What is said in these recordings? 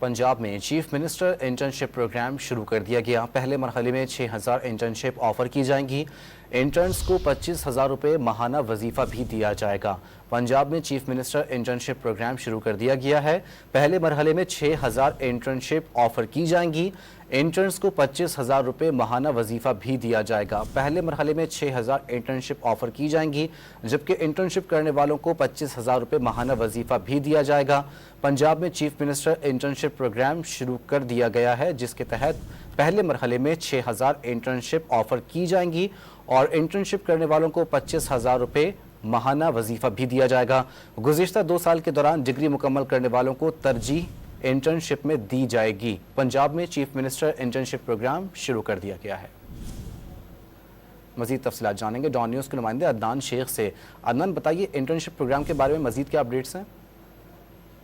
पंजाब में chief minister internship programme शुरू कर दिया गया। पहले मरहले में 6000 इंटर्नशिप ऑफर की जाएंगी। इंटर्न्स को 25,000 रुपये माहाना वजीफा भी दिया जाएगा। पंजाब में चीफ मिनिस्टर इंटर्नशिप प्रोग्राम शुरू कर दिया गया है। पहले मरहले में 6000 इंटर्नशिप ऑफर की जाएंगी। इंटर्न्स को 25,000 रुपये माहाना वजीफा भी दिया जाएगा। पहले मरहले में 6000 इंटर्नशिप ऑफर की जाएंगी, जबकि इंटर्नशिप करने वालों को 25,000 रुपये माहाना वजीफा भी दिया जाएगा। पंजाब में चीफ मिनिस्टर इंटर्नशिप प्रोग्राम शुरू कर दिया गया है, जिसके तहत पहले मरहले में 6000 इंटर्नशिप ऑफर की जाएंगी और इंटर्नशिप करने वालों को 25,000 रुपये माहाना वजीफा भी दिया जाएगा। गुज़िश्ता 2 साल के दौरान डिग्री मुकम्मल करने वालों को तरजीह इंटर्नशिप में दी जाएगी। पंजाब में चीफ मिनिस्टर इंटर्नशिप प्रोग्राम शुरू कर दिया गया है। मजीद तफसीलात जानेंगे डॉन न्यूज़ के नुमाइंदे अदनान शेख से। अदनान, बताइए इंटर्नशिप प्रोग्राम के बारे में मजीद क्या अपडेट्स हैं?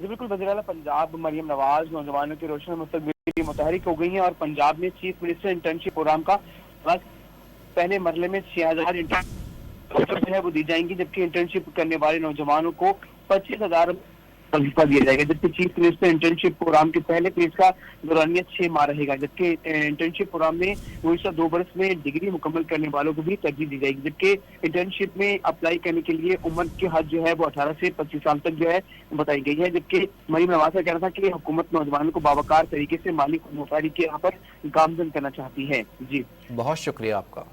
जी बिल्कुल, वज़ीर आला पंजाब मरियम नवाज नौजवानों के रोशन मुस्तकबिल के लिए मुतहरिक हो गई हैं और पंजाब में चीफ मिनिस्टर इंटर्नशिप प्रोग्राम का पहले मरहले में 6000 इंटर्नशिप जो है वो दी जाएंगी, जबकि इंटर्नशिप करने वाले नौजवानों को 25,000 वजीफा दिया जाएगा। जबकि चीफ मिनिस्टर इंटर्नशिप प्रोग्राम के पहले फेज का दौरानिया 6 माह रहेगा, जबकि इंटर्नशिप प्रोग्राम में गुज़िश्ता 2 बरस में डिग्री मुकम्मल करने वालों को भी तरजीह दी जाएगी। जबकि इंटर्नशिप में अप्लाई करने के लिए उम्र की हद जो है वो 18 से 25 साल तक जो है बताई गई है। जबकि मरियम नवाज का कहना था कि हुकूमत नौजवानों को बावकार तरीके से माली खुदमुख्तारी के यहाँ पर गामजन करना चाहती है। जी, बहुत शुक्रिया आपका।